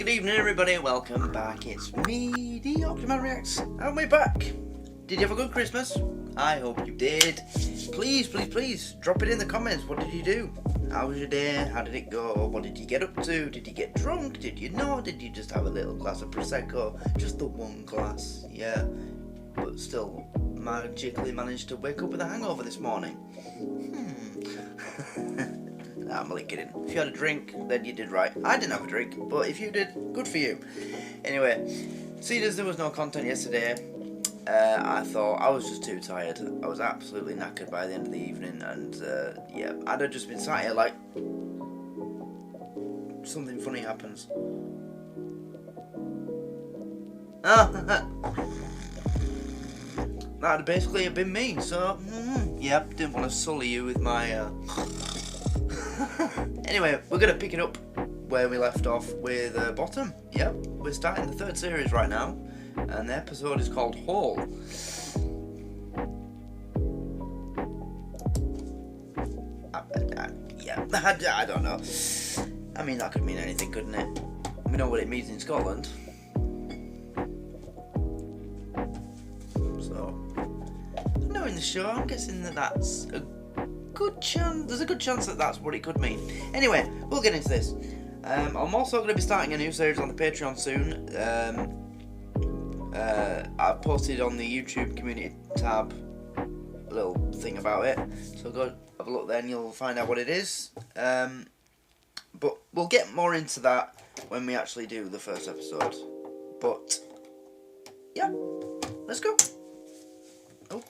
good evening everybody, welcome back. It's me, the Octoman Reacts, and we're back. Did you have a good Christmas? I hope you did. Please, please, please, drop it in the comments. What did you do? How was your day? How did it go? What did you get up to? Did you get drunk? Did you not? Did you just have a little glass of Prosecco? Just the one glass, yeah. But still magically managed to wake up with a hangover this morning. I'm only kidding. If you had a drink, then you did right. I didn't have a drink, but if you did, good for you. Anyway, seeing as there was no content yesterday, I thought I was just too tired. I was absolutely knackered by the end of the evening, and yeah, I'd have just been sat here like something funny happens. That'd basically have been me. So, yeah, didn't want to sully you with my. Anyway, we're going to pick it up where we left off with Bottom. Yep, we're starting the third series right now, and the episode is called Hall. Yeah, I don't know. I mean, that could mean anything, couldn't it? We know what it means in Scotland. So, knowing the show, I'm guessing that that's a good chance. There's a good chance that that's what it could mean. Anyway, we'll get into this. I'm also going to be starting a new series on the Patreon soon. I've posted on the YouTube community tab a little thing about it, so go have a look there and you'll find out what it is. But we'll get more into that when we actually do the first episode. But yeah, let's go. Oh.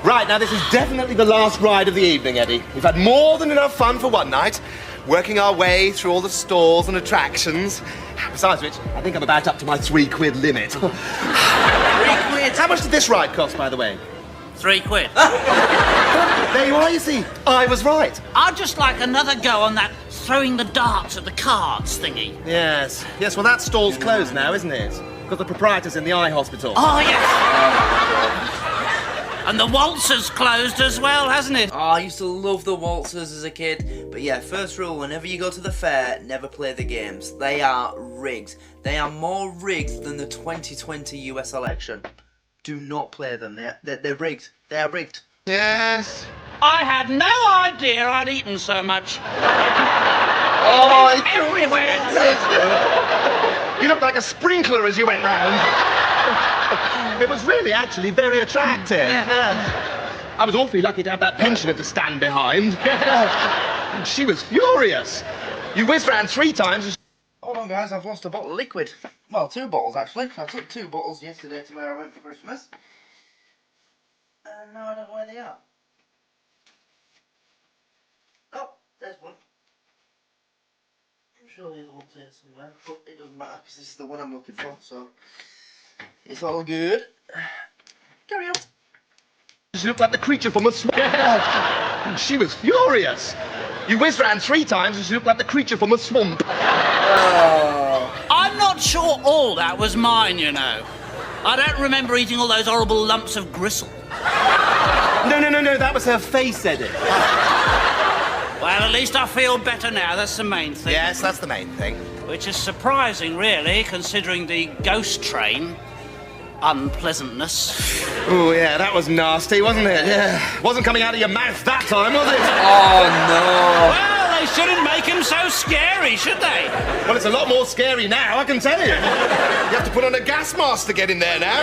Right, now this is definitely the last ride of the evening, Eddie. We've had more than enough fun for one night, working our way through all the stalls and attractions. Besides which, I think I'm about up to my £3 limit. £3? How much did this ride cost, by the way? £3. There you are, you see. I was right. I'd just like another go on that throwing the darts at the cards thingy. Yes, well that stall's closed now, isn't it? Because the proprietor's in the eye hospital. Oh, yes. And the waltzer's closed as well, hasn't it? Oh, I used to love the waltzers as a kid. But yeah, first rule, whenever you go to the fair, never play the games. They are rigged. They are more rigged than the 2020 US election. Do not play them. They're rigged. They are rigged. Yes. I had no idea I'd eaten so much. Oh, it's everywhere. You looked like a sprinkler as you went round. It was really actually very attractive. Yeah. I was awfully lucky to have that pensioner to stand behind. She was furious. You whizzed round 3 times. Hold on, guys, I've lost a bottle of liquid. Well, 2 bottles, actually. I took 2 bottles yesterday to where I went for Christmas. And now I don't know where they are. Oh, there's one. I'm sure the other one's here somewhere, but it doesn't matter because this is the one I'm looking for, so it's all good. Carry on. She looked like the creature from a swamp. She was furious. You whizzed round 3 times and she looked like the creature from a swamp. Oh. I'm not sure all that was mine, you know. I don't remember eating all those horrible lumps of gristle. No, that was her face, Eddie. Well, at least I feel better now, that's the main thing. Yes, that's the main thing. Which is surprising, really, considering the ghost train unpleasantness. Oh, yeah, that was nasty, wasn't it? Yeah. Wasn't coming out of your mouth that time, was it? Oh, no. Well, they shouldn't make him so scary, should they? Well, it's a lot more scary now, I can tell you. You have to put on a gas mask to get in there now.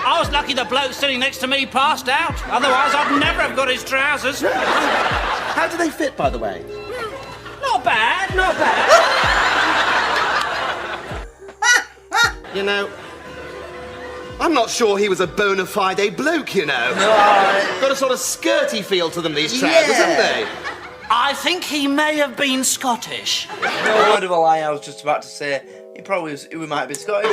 I was lucky the bloke sitting next to me passed out. Otherwise, I'd never have got his trousers. How do they fit, by the way? Not bad, not bad. You know, I'm not sure he was a bona fide bloke, you know. No. Got a sort of skirty feel to them, these trousers, haven't they? I think he may have been Scottish. No word of a lie, I was just about to say, he might be Scottish.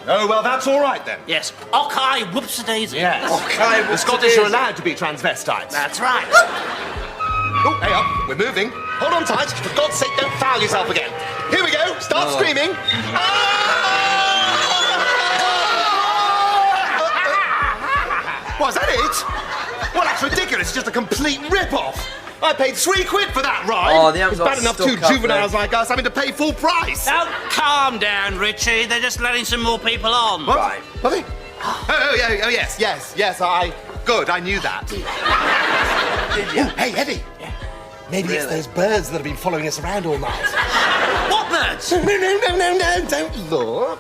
Oh, well, that's all right then. Yes, Ockeye whoops-a-daisy. Yes. Okay, The Scottish are allowed to be transvestites. That's right. Oh, hey up. We're moving. Hold on tight. For God's sake, don't foul yourself again. Here we go. Start screaming. What, is that it? Well, that's ridiculous. It's just a complete rip-off. I paid £3 for that ride. Oh, they haven't it's got bad enough stuck two up juveniles there. like us having to pay full price. Now, calm down, Richie. They're just letting some more people on. What? Right. Are they? Yes. Good, I knew that. Did you? Oh, hey, Eddie. Yeah. Maybe it's Really? those birds that have been following us around all night. What birds? No, don't look.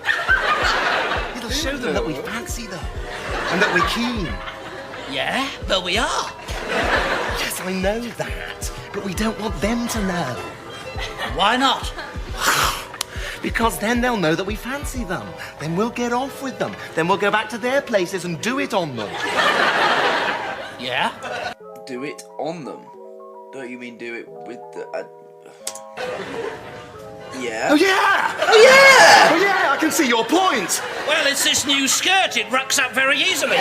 It'll show them that we fancy them. And that we're keen. Yeah, but we are. Yes, I know that. But we don't want them to know. Why not? Because then they'll know that we fancy them. Then we'll get off with them. Then we'll go back to their places and do it on them. Yeah? Do it on them. Don't you mean do it with the... Yeah. Oh, yeah! Oh, yeah! Oh, yeah, I can see your point. Well, it's this new skirt. It rucks up very easily.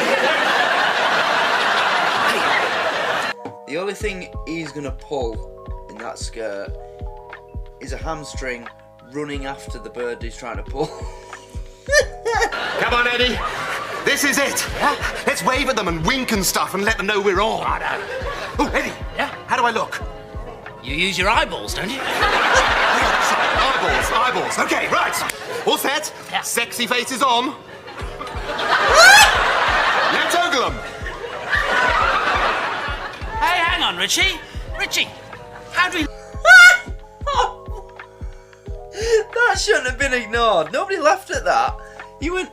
The only thing he's gonna pull in that skirt is a hamstring running after the bird he's trying to pull. Come on, Eddie. This is it. Let's wave at them and wink and stuff and let them know we're on. Oh, Eddie. Yeah? How do I look? You use your eyeballs, don't you? Eyeballs. Okay, right. All set? Yeah. Sexy faces on. Let's ogle them. Hey, hang on, Richie. Richie, how do we... That shouldn't have been ignored. Nobody laughed at that. You went...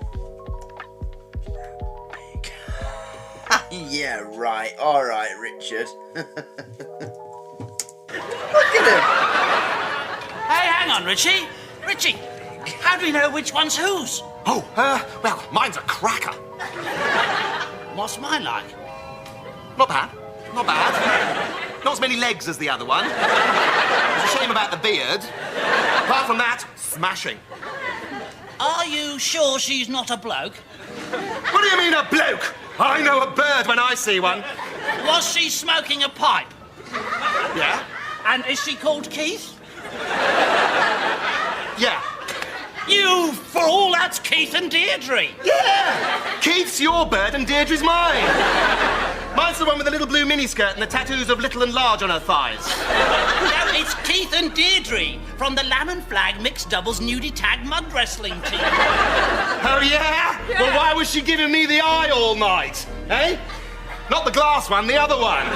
Yeah, right. All right, Richard. Look at him. Hey, hang on, Richie. Richie, how do we know which one's whose? Oh, well, mine's a cracker. What's mine like? Not bad. Not as many legs as the other one. It's a shame about the beard. Apart from that, smashing. Are you sure she's not a bloke? What do you mean, a bloke? I know a bird when I see one. Was she smoking a pipe? Yeah? And is she called Keith? Yeah. You fool, that's Keith and Deirdre. Yeah! Keith's your bird and Deirdre's mine. Mine's the one with the little blue miniskirt and the tattoos of little and large on her thighs. No, it's Keith and Deirdre from the Lamb and Flag mixed doubles nudie tag mud wrestling team. Oh, yeah? Well, why was she giving me the eye all night? Eh? Not the glass one, the other one.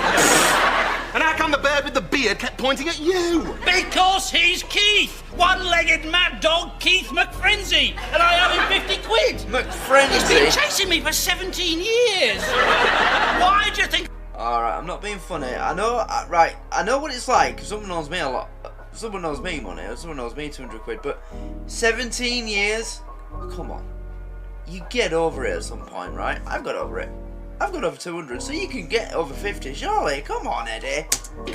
And how come the bird with the beard kept pointing at you? Because he's Keith, one-legged mad dog Keith McKenzie, and I owe him 50 quid. He's been McKenzie. chasing me for 17 years. Why do you think... All right, I'm not being funny. I know, right, I know what it's like. Someone knows me a lot. Someone knows me money. Someone knows me 200 quid. But 17 years? Come on. You get over it at some point, right? I've got over it. I've got over 200, so you can get over 50, surely. Come on, Eddie.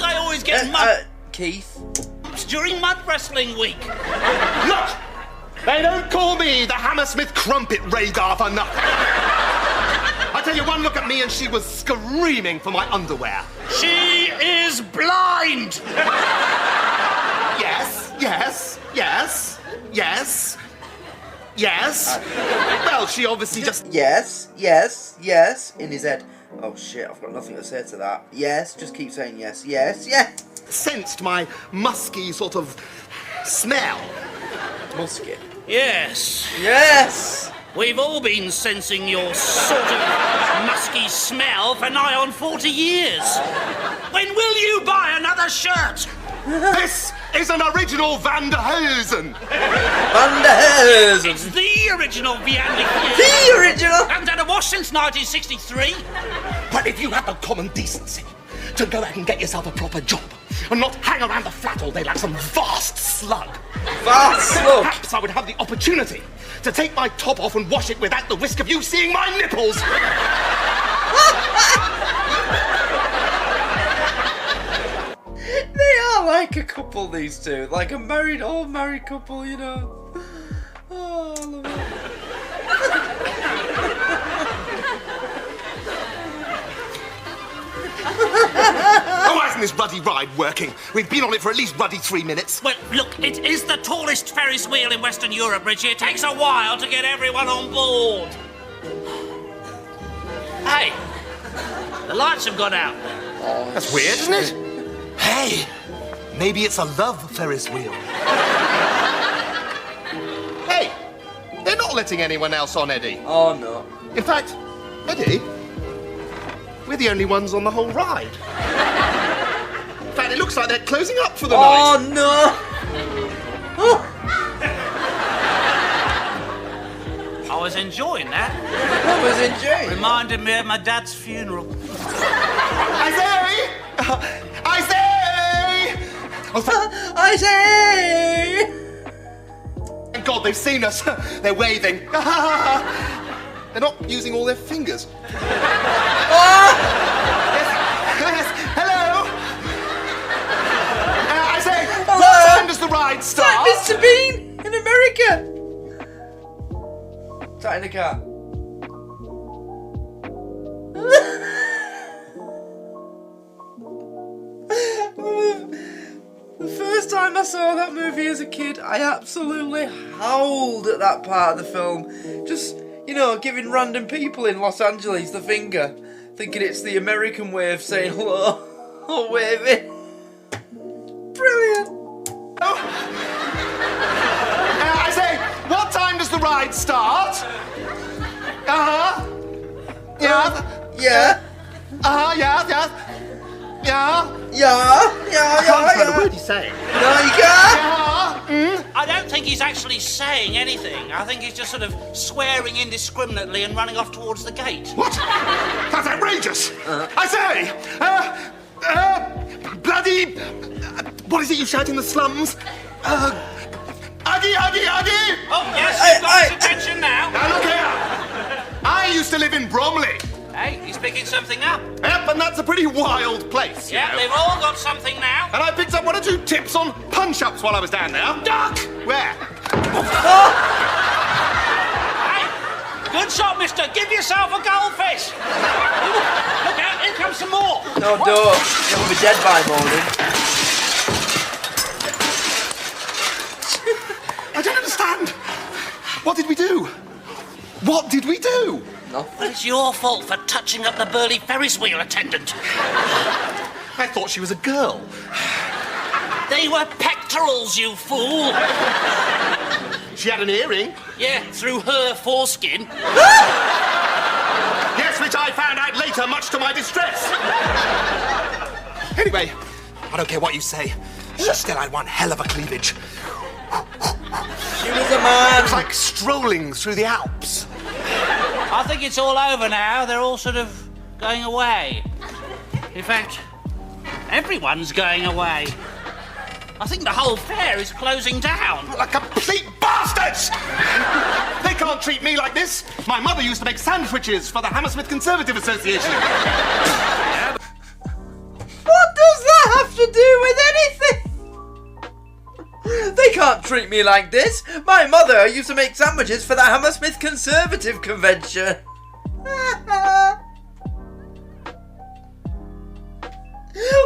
I always get mud Keith. during mud wrestling week. Look! They don't call me the Hammersmith Crumpet Radar for nothing. I tell you, one look at me and she was screaming for my underwear. She is blind. Yes. Well, she obviously just... Yes, in his head. Oh shit, I've got nothing to say to that. Yes, just keep saying yes. sensed my musky sort of smell. Musket. Yes. We've all been sensing your sort of musky smell for nigh on 40 years. When will you buy another shirt? This is an original Van der Heusen. Van der Heusen. It's the original Vianney. The original. Hasn't had a wash since 1963. But if you had the common decency to go out and get yourself a proper job and not hang around the flat all day like some vast slug. Perhaps I would have the opportunity to take my top off and wash it without the risk of you seeing my nipples. They are like a couple, these two. Like a old married couple, you know. Oh, I love it. Oh, hasn't this bloody bloody ride working? We've been on it for at least bloody 3 minutes. Well, look, it is the tallest Ferris wheel in Western Europe, Richie. It takes a while to get everyone on board. Hey, the lights have gone out. That's weird, isn't it? Hey, maybe it's a love Ferris wheel. Hey, they're not letting anyone else on, Eddie. Oh, no. In fact, Eddie, we're the only ones on the whole ride. In fact, it looks like they're closing up for the night. Oh, no. I was enjoying that. I was enjoying. Reminded me of my dad's funeral. I say! I say! I say! Thank God they've seen us. They're waving. They're not using all their fingers. Yes. Hello. I say, hello. What time does the ride start? It's like Mr. Bean in America. Sat in the car. The first time I saw that movie as a kid, I absolutely howled at that part of the film. Just, you know, giving random people in Los Angeles the finger, thinking it's the American way of saying hello or waving. Brilliant. I say, what time does the ride start? Uh-huh. Yeah. Yeah. Uh-huh, yeah. Yeah. I can't understand a word he's saying. No, you can't. I don't think he's actually saying anything. I think he's just sort of swearing indiscriminately and running off towards the gate. What? That's outrageous. I say, bloody, what is it you shout in the slums? Aggie! Oh, yes, you've got his attention now. Now look here. I used to live in Bromley. Hey, he's picking something up. Yep, and that's a pretty wild place. Yeah, you know. they've all got something now. And I picked up 1 or 2 tips on punch-ups while I was down there. Duck! Where? Hey, good shot, mister. Give yourself a goldfish. Look out, here comes some more. No, don't. You'll be dead by morning. I don't understand. What did we do? What did we do? Well, it's your fault for touching up the burly Ferris wheel attendant. I thought she was a girl. They were pectorals, you fool. She had an earring. Yeah, through her foreskin. Yes, which I found out later, much to my distress. Anyway, I don't care what you say. She still had one hell of a cleavage. She was a man. It was like strolling through the Alps. I think it's all over now. They're all sort of going away. In fact, everyone's going away. I think the whole fair is closing down. Like complete bastards! They can't treat me like this. My mother used to make sandwiches for the Hammersmith Conservative Association. What does that have to do with anything? They can't treat me like this. My mother used to make sandwiches for the Hammersmith Conservative Convention.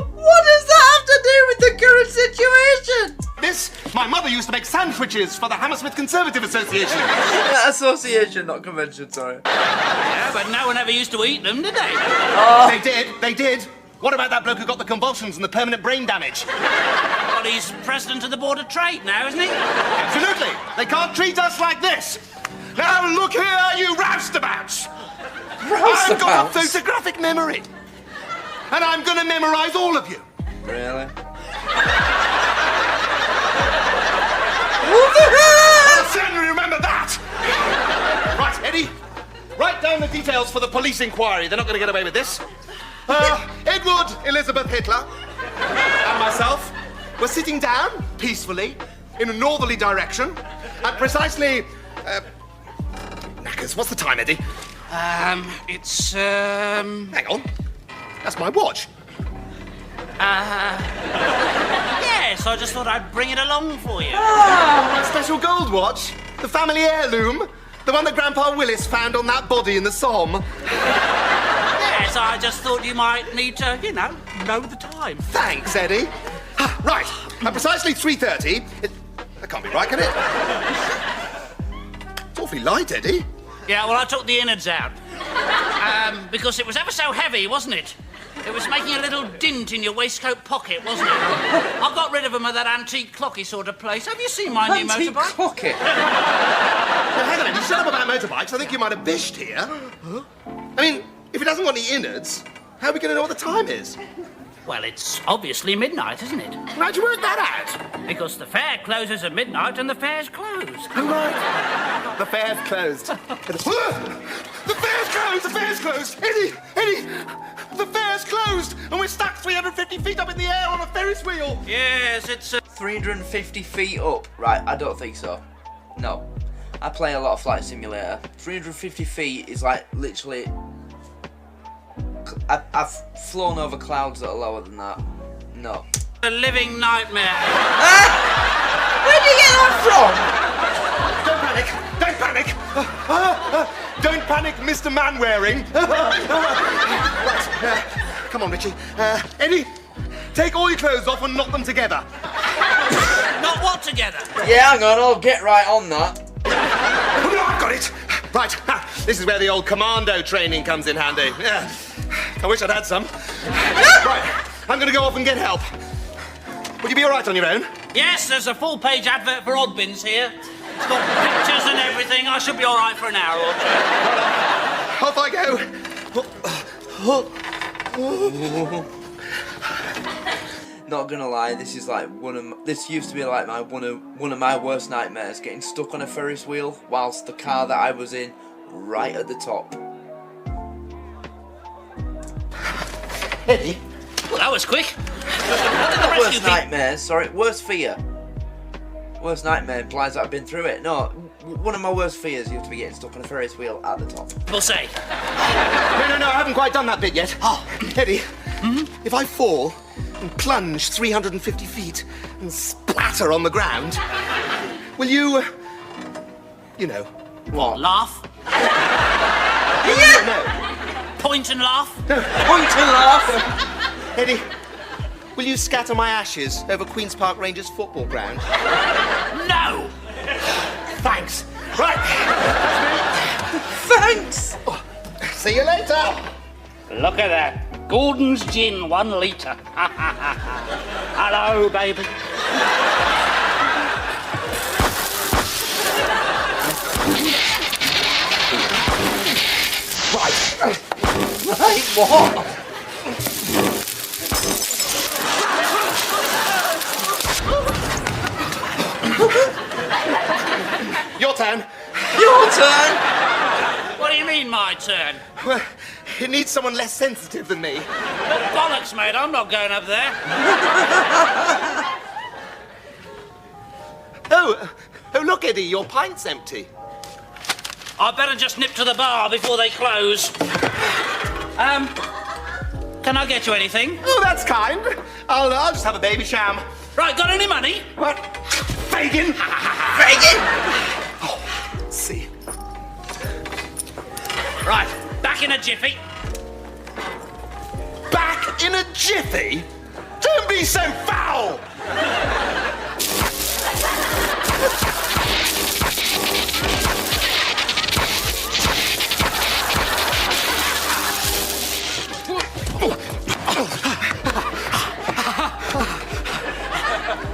What does that have to do with the current situation? My mother used to make sandwiches for the Hammersmith Conservative Association. Association, not convention, sorry. Yeah, but no one ever used to eat them, did they? They did. What about that bloke who got the convulsions and the permanent brain damage? Well, he's president of the Board of Trade now, isn't he? Absolutely. They can't treat us like this. Now look here, you roustabouts. I've got a photographic memory. And I'm going to memorise all of you. Really? I'll certainly remember that. Right, Eddie, write down the details for the police inquiry. They're not going to get away with this. Edward Elizabeth Hitler and myself were sitting down peacefully in a northerly direction at precisely... knackers, what's the time, Eddie? It's, Hang on. That's my watch. Yes, I just thought I'd bring it along for you. My special gold watch. The family heirloom. The one that Grandpa Willis found on that body in the Somme. Yes, I just thought you might need to, know the time. Thanks, Eddie. Right, at precisely 3:30... That can't be right, can it? It's awfully light, Eddie. Yeah, well, I took the innards out. Because it was ever so heavy, wasn't it? It was making a little dint in your waistcoat pocket, wasn't it? I got rid of them at that antique clocky sort of place. Have you seen my new Antique motorbike? clocky? Now, hang on, Eddie, shut up about motorbikes. I think you might have bished here. Huh? I mean, if it hasn't got any innards, how are we going to know what the time is? Well, it's obviously midnight, isn't it? How'd you work that out? Because the fair closes at midnight and the fair's closed. Oh, right. The fair's closed. The fair's closed! The fair's closed! Eddie! The fair's closed! And we're stuck 350 feet up in the air on a Ferris wheel! Yes, it's... 350 feet up? Right, I don't think so. No. I play a lot of Flight Simulator. 350 feet is like literally... I've flown over clouds that are lower than that. No. a living nightmare. Where'd you get that from? Don't panic! Don't panic, Mr. Man-wearing. Right, come on, Richie. Eddie, take all your clothes off and knot them together. Not what together? Yeah, hang on, I'll get right on that. Oh, no, I've got it. Right, this is where the old commando training comes in handy. Yeah. I wish I'd had some. Right, I'm going to go off and get help. Would you be all right on your own? Yes, there's a full-page advert for Oddbins here. It's got pictures and everything. I should be all right for an hour or two. Off I go. Not gonna lie, this is like this used to be like one of my worst nightmares, getting stuck on a Ferris wheel whilst the car that I was in right at the top. Eddie? Well, that was quick. What did the Worst rescue nightmares, sorry, worst fear. Worst nightmare implies that I've been through it. No, one of my worst fears used to be getting stuck on a Ferris wheel at the top. people say? No, I haven't quite done that bit yet. Oh, Eddie, if I fall and plunge 350 feet and splatter on the ground, will you know... What? Laugh? No. Point and laugh? Point and laugh. Eddie, will you scatter my ashes over Queen's Park Rangers football ground? No! Thanks. Right. Thanks. See you later. Look at that. Gordon's Gin, 1 litre. Hello, baby. Right, what? Your turn. Your turn. What do you mean, my turn? Well, it needs someone less sensitive than me. Bollocks, mate. I'm not going up there. Oh, look, Eddie, your pint's empty. I better just nip to the bar before they close. Can I get you anything? Oh, that's kind. I'll just have a baby sham. Right, got any money? What? Fagin? Fagin? Oh, let's see. Right, back in a jiffy. Back in a jiffy? Don't be so foul!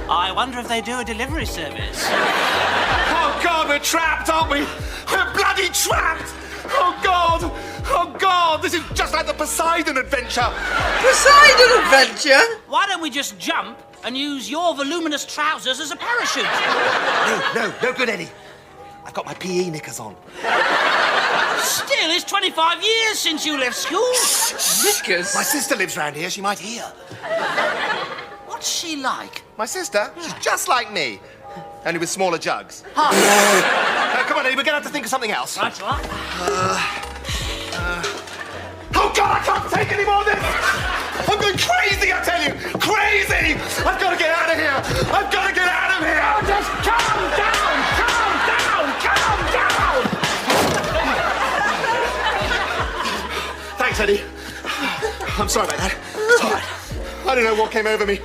I wonder if they do a delivery service. Oh, God, we're trapped, aren't we? We're bloody trapped! Oh, God! Oh, God! This is just like the Poseidon adventure! Poseidon adventure? Why don't we just jump and use your voluminous trousers as a parachute? No good, Eddie. I've got my PE knickers on. Still, it's 25 years since you left school. Knickers? My sister lives round here, she might hear. What's she like? My sister? She's just like me. Only with smaller jugs. Huh. Come on, Eddie, we're going to have to think of something else. Right, what? Oh, God, I can't take any more of this! I'm going crazy, I tell you! Crazy! I've got to get out of here! I've got to get out of here! Just calm down! Calm down! Calm down! Thanks, Eddie. I'm sorry about that. It's all right. I don't know what came over me.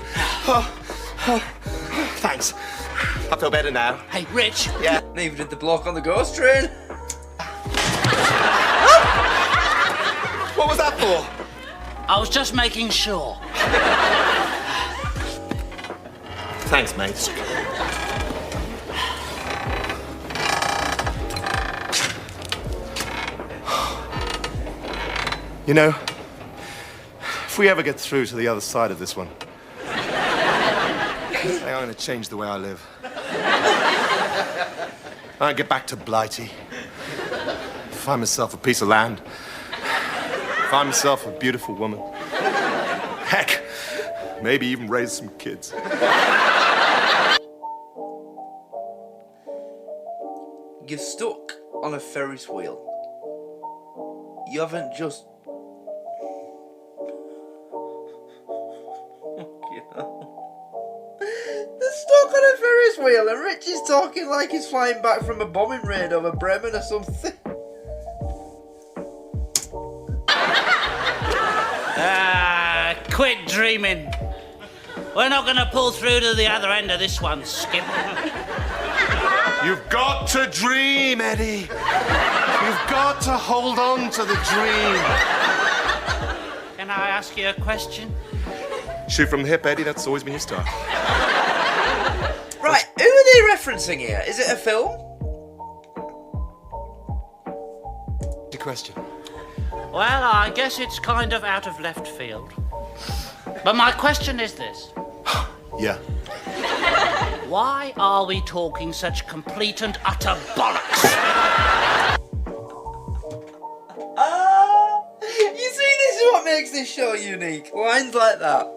Thanks. I feel better now. Hey, Rich. Yeah. Neither did the bloke on the ghost train. What was that for? I was just making sure. Thanks, mate. You know, if we ever get through to the other side of this one, I'm going to change the way I live. I'll get back to Blighty, find myself a piece of land, find myself a beautiful woman. Heck, maybe even raise some kids. You're stuck on a Ferris wheel. You haven't just... They're stuck on a Ferris wheel and Rich is talking like he's flying back from a bombing raid over Bremen or something. Quit dreaming. We're not going to pull through to the other end of this one, Skip. You've got to dream, Eddie. You've got to hold on to the dream. Can I ask you a question? Shoot from the hip, Eddie. That's always been your style. Right, who are they referencing here? Is it a film? Good question. Well, I guess it's kind of out of left field. But my question is this. Yeah. Why are we talking such complete and utter bollocks? You see, this is what makes this show unique. Lines like that.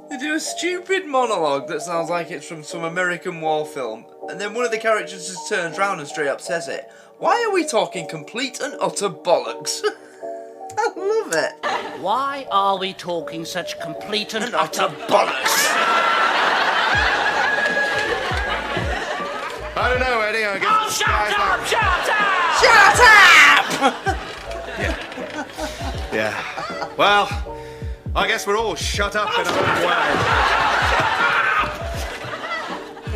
They do a stupid monologue that sounds like it's from some American war film, and then one of the characters just turns round and straight up says it. Why are we talking complete and utter bollocks? I love it. Why are we talking such complete and utter bollocks? I don't know, Eddie. I guess. Oh, shut up! Shut up! Yeah. Well, I guess we're all shut up in our own way.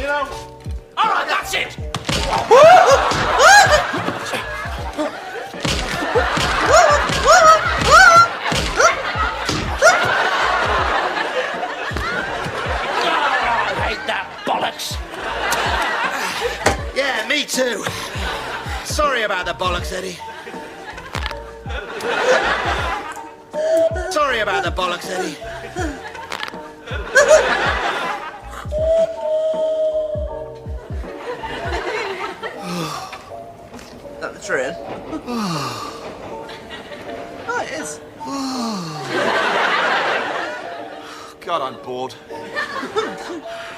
You know. All right, that's it. I hate that bollocks. Yeah, me too. Sorry about the bollocks, Eddie. Sorry about the bollocks, Eddie. Is that the train? Oh, it is. God, I'm bored.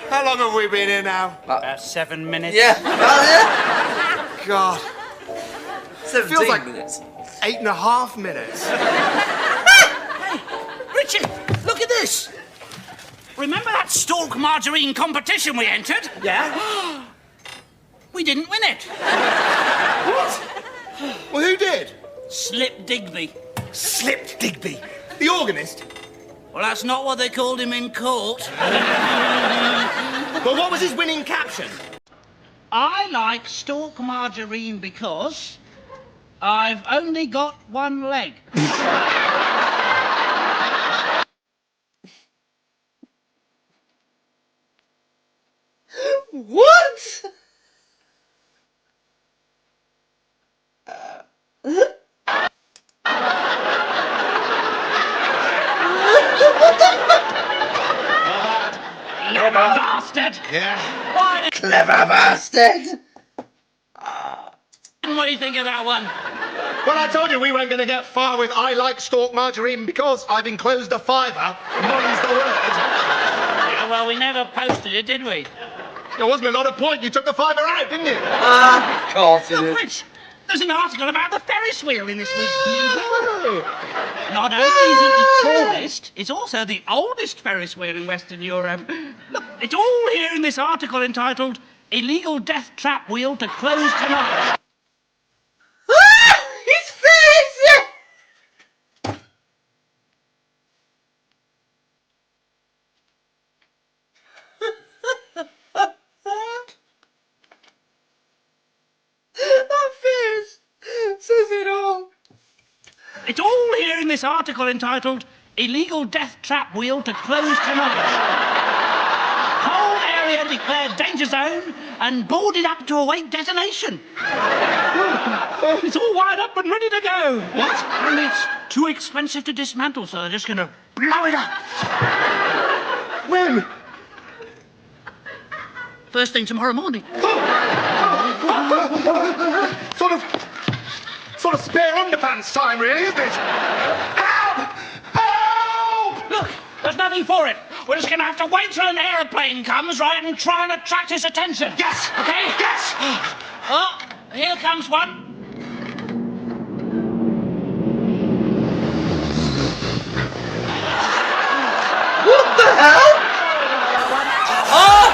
How long have we been here now? About 7 minutes. Yeah. Oh, yeah. God. 17 Feels like minutes. 8.5 minutes. Hey, Richard, look at this. Remember that stalk margarine competition we entered? Yeah? We didn't win it. What? Well, who did? Slip Digby. Slip Digby. The organist? Well, that's not what they called him in court. Well, what was his winning caption? I like stalk margarine because I've only got one leg. What? Clever bastard! Yeah. Why Clever bastard! what do you think of that one? Well, I told you we weren't going to get far with I like stalk margarine because I've enclosed a £5. Molly's the word. Yeah, well, we never posted it, did we? There wasn't a lot of point. You took the £5 out, didn't you? Of course it is. Rich, there's an article about the Ferris wheel in this week's news. Not only is it the tallest, it's also the oldest Ferris wheel in Western Europe. Look, it's all here in this article entitled Illegal Death Trap Wheel to Close Tonight. His face! 'Cause It's all here in this article entitled Illegal Death Trap Wheel to Close Tonight. Whole area declared danger zone and boarded up to await detonation. It's all wired up and ready to go. What? And it's too expensive to dismantle, so they're just going to blow it up. When? First thing tomorrow morning. Sort of spare underpants time, really, isn't it? Help! Help! Look, there's nothing for it. We're just going to have to wait till an aeroplane comes, right, and try and attract his attention. Yes! Okay? Yes! Oh, here comes one. What the hell? Oh!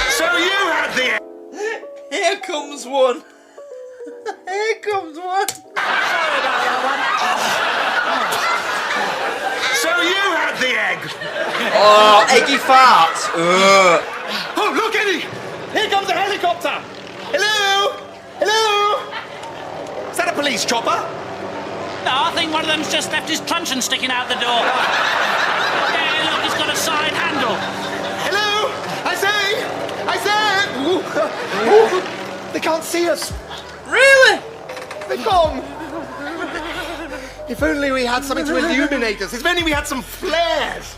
So you had the... Here comes one. Here comes one. So you had the egg! Oh, eggy farts. Ugh. Oh, look, Eddie! Here comes a helicopter! Hello? Hello? Is that a police chopper? No, I think one of them's just left his truncheon sticking out the door. Yeah, look, it's got a side handle. Hello? I say! Ooh. They can't see us. Really? They've gone. If only we had something to illuminate us. If only we had some flares.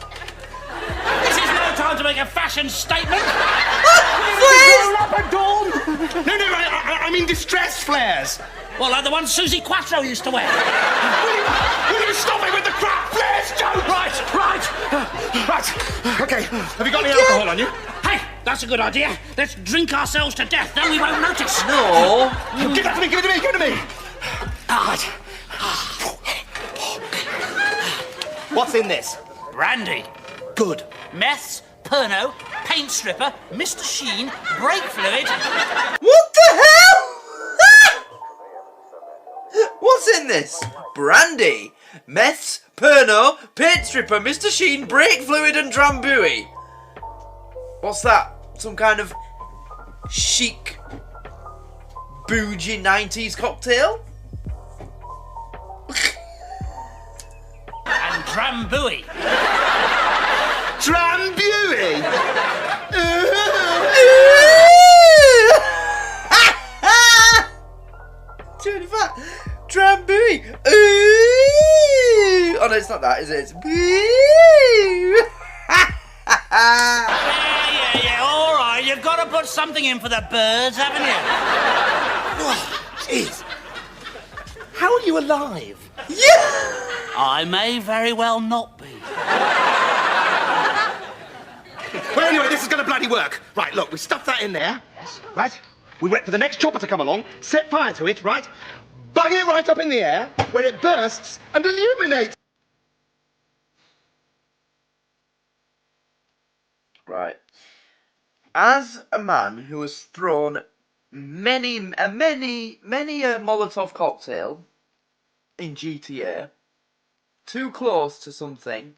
This is no time to make a fashion statement. Flares? No, I mean distress flares. Well, like the ones Susie Quattro used to wear. Will you stop it with the crap flares, Joe? Right. Okay, have you got any alcohol on you? Hey, that's a good idea. Let's drink ourselves to death, then we won't notice. No. Give it to me. All right. What's in this? Brandy. Good. Meths, Perno, paint stripper, Mr. Sheen, brake fluid. What the hell? What's in this? Brandy, meths, Perno, paint stripper, Mr. Sheen, brake fluid and drambuie. What's that? Some kind of chic, bougie 90s cocktail? And drambuie. Drambuie? Drambuie. Ooh. Oh no, it's not that, is it? It's Yeah, all right. You've got to put something in for the birds, haven't you? Oh, jeez. How are you alive? Yeah. I may very well not be. Well, anyway, this is going to bloody work. Right, look, we stuff that in there. Yes. Right? We wait for the next chopper to come along, set fire to it, right? Bung it right up in the air, where it bursts and illuminates. Right. As a man who has thrown many a Molotov cocktail in GTA too close to something,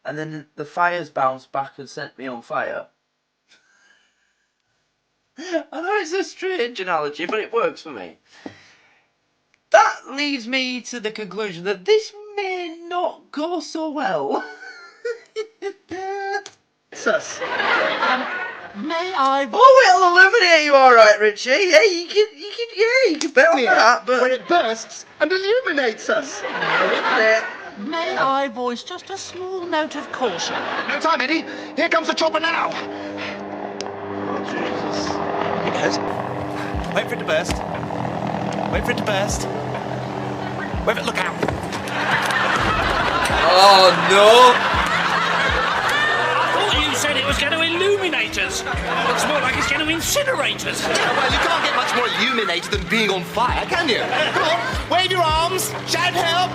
and then the fires bounced back and set me on fire. I know it's a strange analogy, but it works for me. That leads me to the conclusion that this may not go so well. Sus. May I... Oh, it'll illuminate you all right, Richie. Yeah, you can bet on that, but... Where it bursts and illuminates us. May I voice just a small note of caution? No time, Eddie. Here comes the chopper now. Oh, Jesus. Here goes. Wait for it to burst. Wait for it to burst. Wait for it, look out. Oh, no. I thought you said it was going to illuminate us. Looks more like it's going to incinerate us. Yeah, well, you can't get much more illuminated than being on fire, can you? Come on, wave your arms, shout help.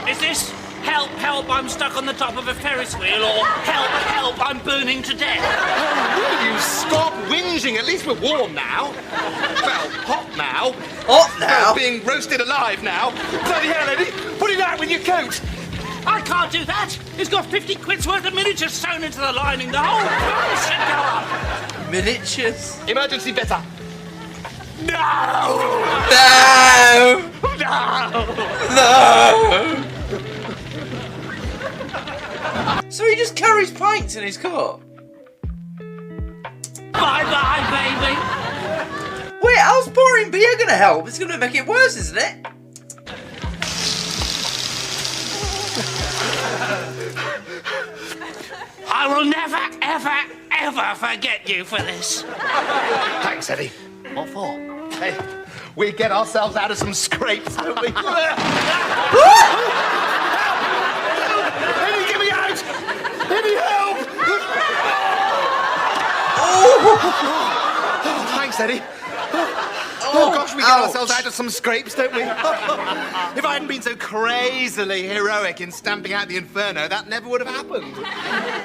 Is this help, help, I'm stuck on the top of a Ferris wheel, or help, help, I'm burning to death? Oh, will you stop whinging? At least we're warm now. Well, hot now. Hot now? Well, being roasted alive now. Bloody hell, Eddie, put it out with your coat. I can't do that. It's got 50 quid's worth of miniatures sewn into the lining. The whole price should go up. Miniatures? Emergency better. No! No! So he just carries pints in his coat? Bye-bye, baby. Wait, how's pouring beer gonna help? It's gonna make it worse, isn't it? I will never, ever, ever forget you for this. Thanks, Eddie. What for? Hey, we get ourselves out of some scrapes, don't we? Eddie, get me out! Eddie, help! Oh, thanks, Eddie. Oh, gosh, we get ourselves out of some scrapes, don't we? If I hadn't been so crazily heroic in stamping out the inferno, that never would have happened.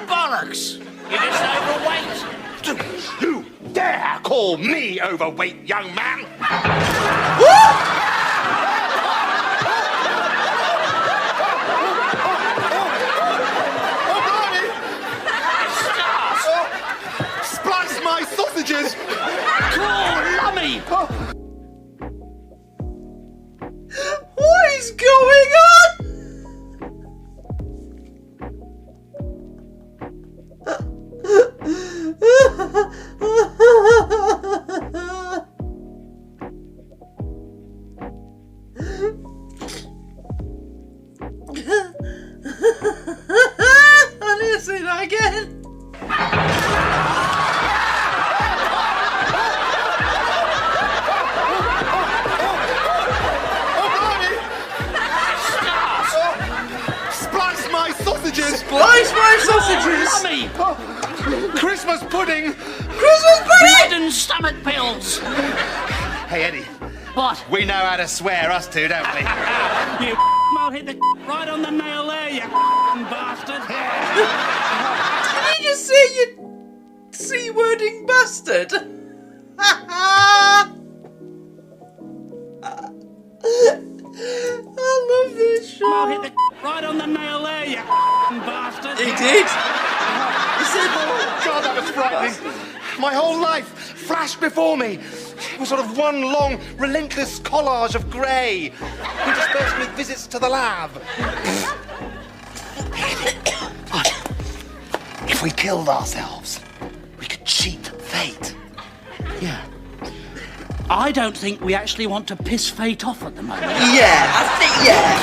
Bollocks! You're just overweight. You dare call me overweight, young man? Splice my sausages! Cool, lummy! What is going on? I need to say that again. Splice my sausages! Splice my sausages! Lummy! Christmas pudding! Christmas pudding! Bread and stomach pills! Hey, Eddie, What? we know how to swear, us two, don't we? You I'll hit the right on the nail there, you bastard! Did you just say you C-wording bastard? I love this show. I'll hit the right on the nail there, you bastard! He did. He said, God, that was frightening. My whole life flashed before me. It was sort of one long, relentless collage of grey, interspersed with visits to the lab. But if we killed ourselves, we could cheat fate. Yeah. I don't think we actually want to piss fate off at the moment. yeah, I think, yeah.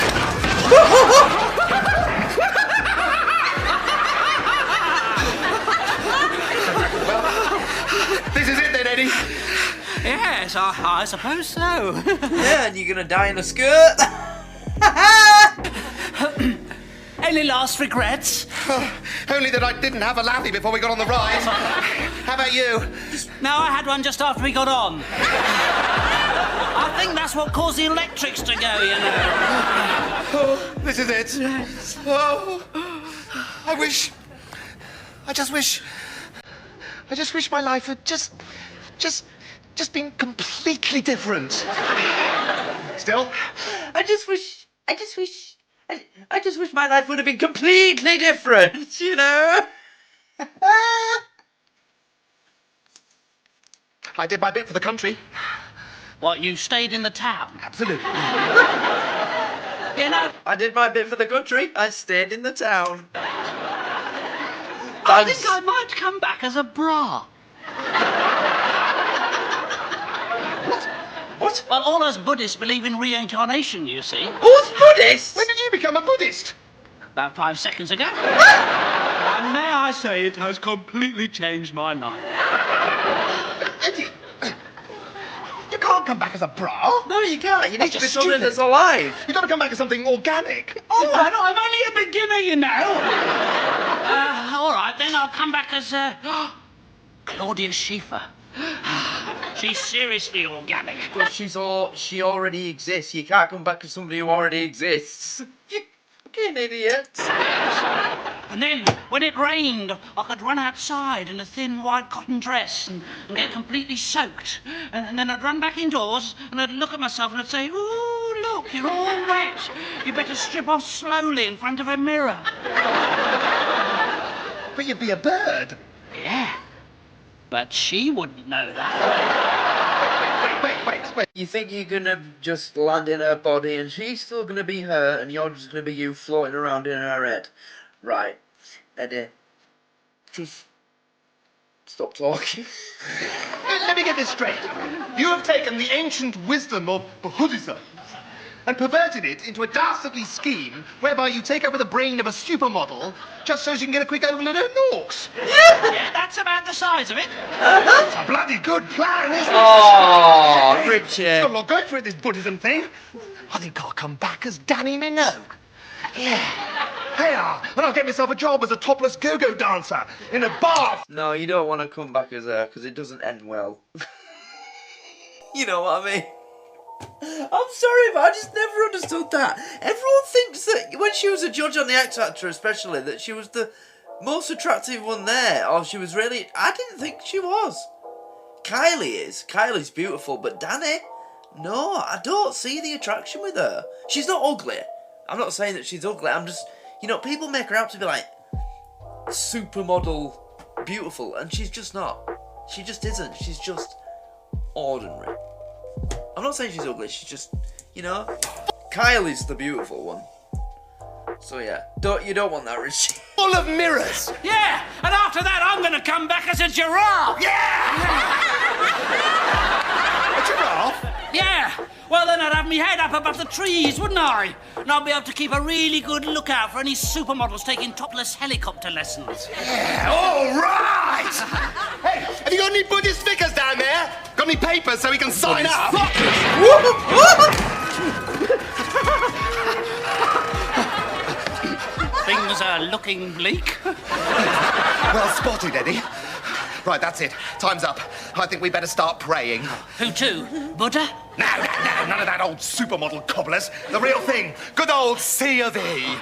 This is it then, Eddie. Yes, I suppose so. Yeah, and you're gonna die in a skirt. Any last regrets? Only that I didn't have a lathy before we got on the ride. How about you? No, I had one just after we got on. I think that's what caused the electrics to go, you know. Oh, this is it. Oh, I just wish my life had just been completely different. Still? I just wish my life would have been completely different, you know? I did my bit for the country. What, you stayed in the town? Absolutely. You know, I did my bit for the country. I stayed in the town. I think I might come back as a bra. What? Well, all us Buddhists believe in reincarnation, you see. Who's Buddhist? When did you become a Buddhist? About 5 seconds ago. And may I say, it has completely changed my life. Eddie, you can't come back as a bra. No, you can't. You need to be just something stupid. that's alive. You've got to come back as something organic. Oh, I'm only a beginner, you know. All right, then I'll come back as Claudia Schiffer. She's seriously organic. But she already exists. You can't come back as somebody who already exists. You fucking idiot. And then, when it rained, I could run outside in a thin white cotton dress and get completely soaked. And then I'd run back indoors and I'd look at myself and I'd say, "Ooh, look, you're all wet. You better strip off slowly in front of a mirror." But you'd be a bird. Yeah, but she wouldn't know that. way. You think you're gonna just land in her body and she's still gonna be her and you're just gonna be you floating around in her head? Right. Eddie. Just stop talking. Let me get this straight. You have taken the ancient wisdom of Buddhism and perverted it into a dastardly scheme whereby you take over the brain of a supermodel just so she can get a quick oval in her norks. Yeah, that's about the size of it. It's a bloody good plan, isn't it? Oh, I'm Richard. not going for it, this Buddhism thing. I think I'll come back as Danny Minogue. Yeah. Hey, and I'll get myself a job as a topless go-go dancer in a bar. No, you don't want to come back as her because it doesn't end well. You know what I mean? I'm sorry, but I just never understood that. Everyone thinks that when she was a judge on the X Factor, especially, that she was the most attractive one there, or she was really. I didn't think she was. Kayleigh is. Kayleigh's beautiful, but Danny, no, I don't see the attraction with her. She's not ugly. I'm not saying that she's ugly. I'm just, people make her out to be like supermodel beautiful, and she's just not. She just isn't. She's just ordinary. I'm not saying she's ugly, she's just, Kylie's the beautiful one. So yeah, you don't want that, Richie. Full of mirrors. Yeah, and after that, I'm going to come back as a giraffe. A giraffe? Yeah. Well, then I'd have my head up above the trees, wouldn't I? And I'd be able to keep a really good lookout for any supermodels taking topless helicopter lessons. Yeah, all right. Hey, have you got any Buddhist vicars down there? Got any papers so we can sign up? Things are looking bleak. Well spotted, Eddie. Right, that's it. Time's up. I think we better start praying. Who to? Buddha? No, none of that old supermodel cobblers. The real thing. Good old C of E.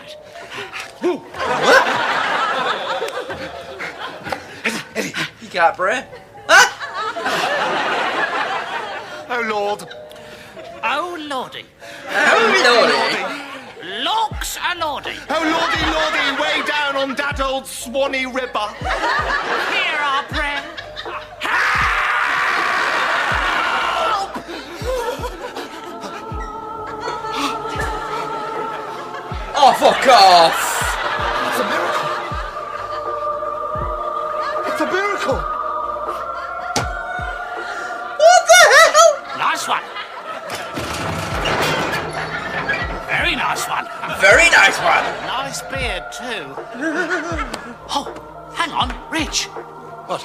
Eddie. You can't pray. Oh, Lord. Oh, Lordy. Oh, Lordy. Locks a Lordy. Oh, Lordy, way down on that old Swanee River. Hear our prayer. Help! Oh, fuck off! It's a miracle. It's a miracle. What the hell? Nice one. Very nice one. Very nice one. Nice beard, too. Oh, hang on, Rich. What?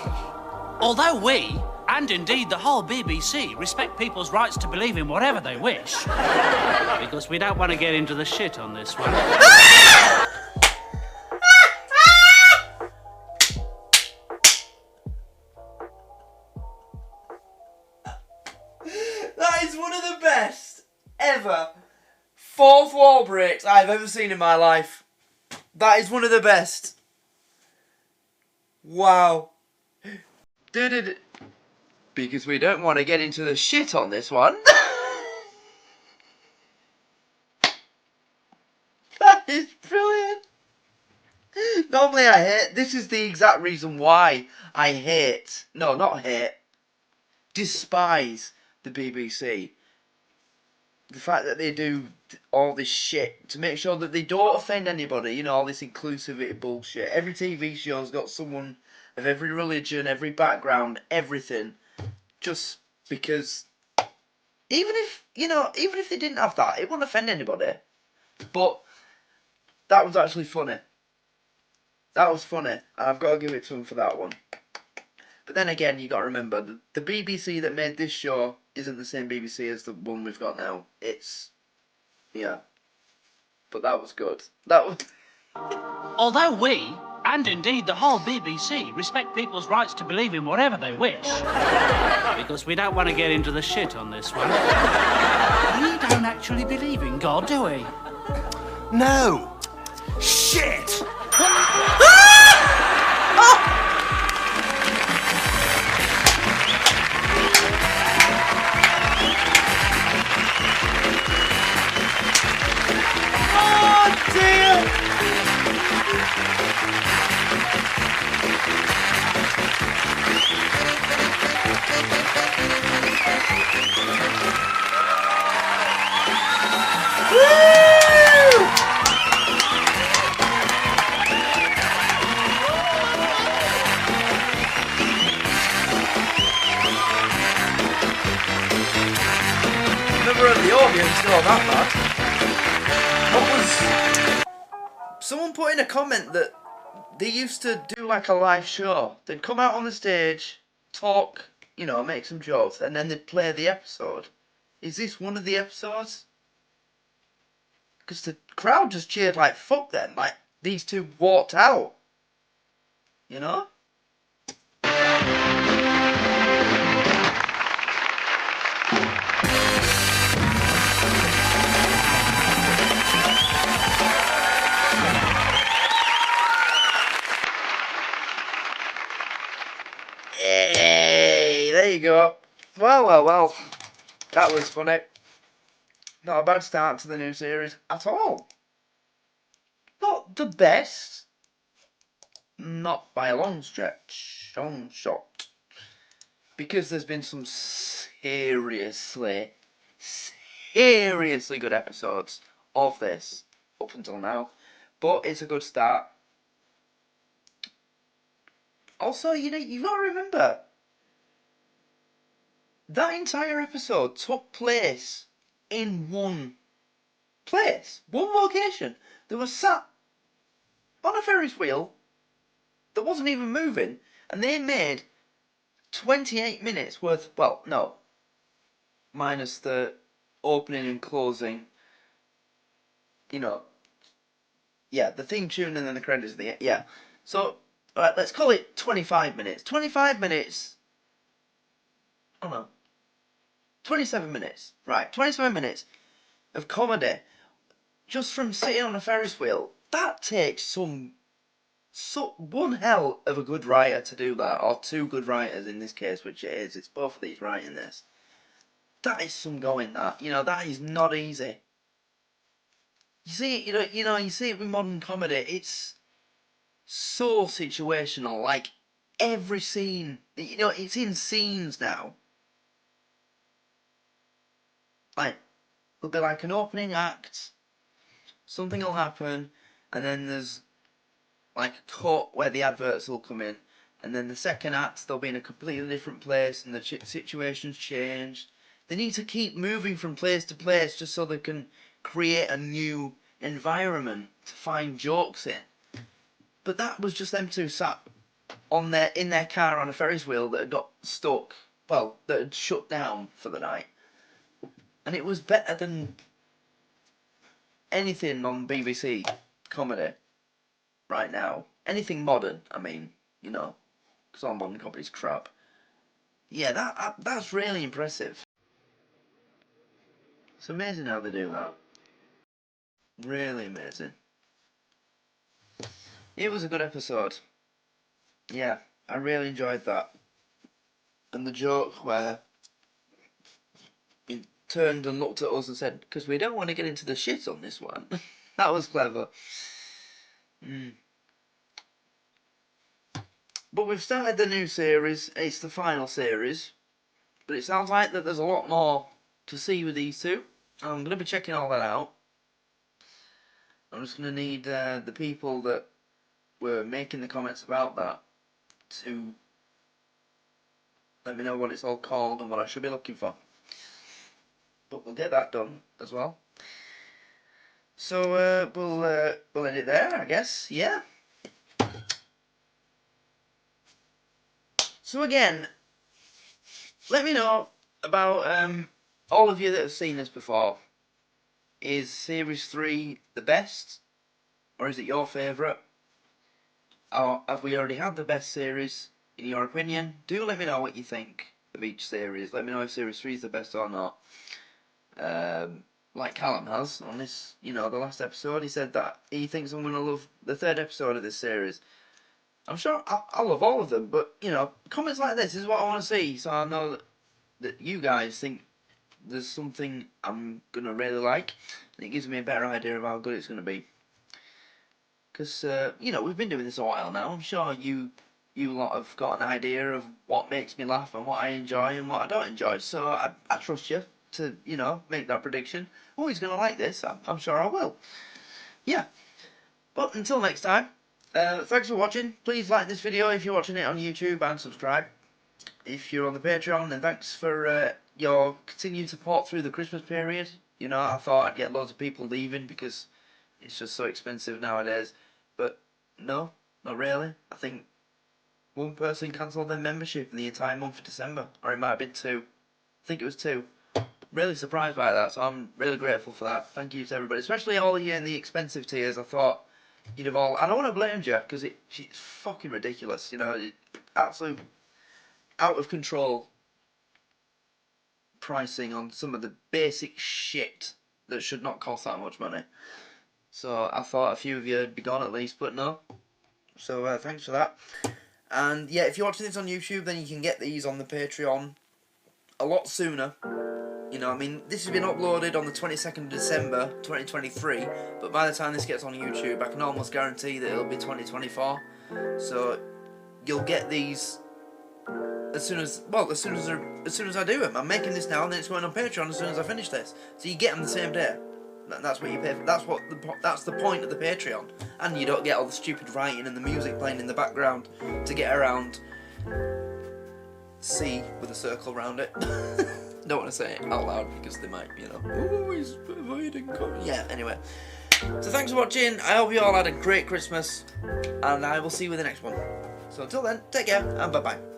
Although we, and indeed the whole BBC, respect people's rights to believe in whatever they wish, because we don't want to get into the shit on this one. That is one of the best ever fourth wall breaks I've ever seen in my life. That is one of the best. Wow. Because we don't want to get into the shit on this one. That is brilliant. Normally I hate, this is the exact reason why I hate, no, not hate, despise the BBC. The fact that they do all this shit to make sure that they don't offend anybody, all this inclusivity bullshit. Every TV show's got someone of every religion, every background, everything. Just because, even if they didn't have that, it wouldn't offend anybody. But that was actually funny. That was funny, and I've got to give it to them for that one. But then again, you got to remember, the BBC that made this show isn't the same BBC as the one we've got now. It's, yeah. But that was good. That was... Although we, and indeed the whole BBC, respect people's rights to believe in whatever they wish, because we don't want to get into the shit on this one. We don't actually believe in God, do we? No. Shit! you install that bad. What was... Someone put in a comment that they used to do like a live show. They'd come out on the stage, talk, you know, make some jokes, and then they'd play the episode. Is this one of the episodes? Because the crowd just cheered like fuck then. Like, these two walked out. You know? Hey, there you go. Well. That was funny. Not a bad start to the new series at all. Not the best. Not by a long stretch. Long shot. Because there's been some seriously good episodes of this up until now. But it's a good start. Also, you know, you've got to remember, that entire episode took place in one place, one location. They were sat on a Ferris wheel that wasn't even moving, and they made 28 minutes worth, well, no, minus the opening and closing, you know, yeah, the theme tune and then the credits at the end, yeah. So, alright, let's call it 25 minutes. 25 minutes, oh no, 27 minutes, right, 27 minutes of comedy, just from sitting on a Ferris wheel. That takes one hell of a good writer to do that, or two good writers in this case, which it is. It's both of these writing this. That is some going. That, you know, that is not easy. You see, you see it with modern comedy. It's so situational. Like every scene, you know, it's in scenes now. Like it'll be like an opening act. Something will happen, and then there's like a cut where the adverts will come in, and then the second act they'll be in a completely different place and the situation's changed. They need to keep moving from place to place just so they can create a new environment to find jokes in. But that was just them two sat in their car on a Ferris wheel that had got stuck, well, that had shut down for the night. And it was better than anything on BBC comedy right now. Anything modern, I mean, you know, because all modern comedy's crap. Yeah, that's really impressive. It's amazing how they do that. Really amazing. It was a good episode. Yeah, I really enjoyed that. And the joke where he turned and looked at us and said, because we don't want to get into the shit on this one. That was clever. But we've started the new series. It's the final series. But it sounds like that there's a lot more to see with these two. I'm going to be checking all that out. I'm just going to need the people that were making the comments about that to let me know what it's all called and what I should be looking for. But we'll get that done as well. So we'll end it there, I guess. Yeah. So again, let me know about all of you that have seen this before. Is Series 3 the best? Or is it your favourite? Or have we already had the best series, in your opinion? Do let me know what you think of each series. Let me know if Series 3 is the best or not. Like Callum has on this, you know, the last episode. He said that he thinks I'm going to love the third episode of this series. I'm sure I'll love all of them, but, you know, comments like this is what I want to see, so I know that you guys think there's something I'm going to really like, and it gives me a better idea of how good it's going to be. Because, you know, we've been doing this a while now. I'm sure you lot have got an idea of what makes me laugh and what I enjoy and what I don't enjoy, so I trust you to, you know, make that prediction. Oh, he's going to like this. I'm sure I will. Yeah. But until next time, thanks for watching. Please like this video if you're watching it on YouTube and subscribe. If you're on the Patreon, then thanks for your continued support through the Christmas period. You know, I thought I'd get loads of people leaving because it's just so expensive nowadays. But no, not really. I think one person cancelled their membership in the entire month of December. Or it might have been 2. I think it was 2. Really surprised by that, so I'm really grateful for that. Thank you to everybody, especially all of you in the expensive tiers. I thought you'd have all... I don't want to blame you, because it's fucking ridiculous, you know. Absolute out of control pricing on some of the basic shit that should not cost that much money. So I thought a few of you would be gone at least, but no. So thanks for that. And yeah, if you're watching this on YouTube, then you can get these on the Patreon a lot sooner. You know, I mean, this has been uploaded on the 22nd of December 2023, but by the time this gets on YouTube, I can almost guarantee that it'll be 2024. So you'll get these as soon as I do them. I'm making this now, and then it's going on Patreon as soon as I finish this. So you get them the same day. That's what you pay for. That's the point of the Patreon, and you don't get all the stupid writing and the music playing in the background to get around C with a circle around it. Don't want to say it out loud because they might, you know. Oh, he's avoiding coming. Yeah. Anyway, so thanks for watching. I hope you all had a great Christmas, and I will see you with the next one. So until then, take care and bye bye.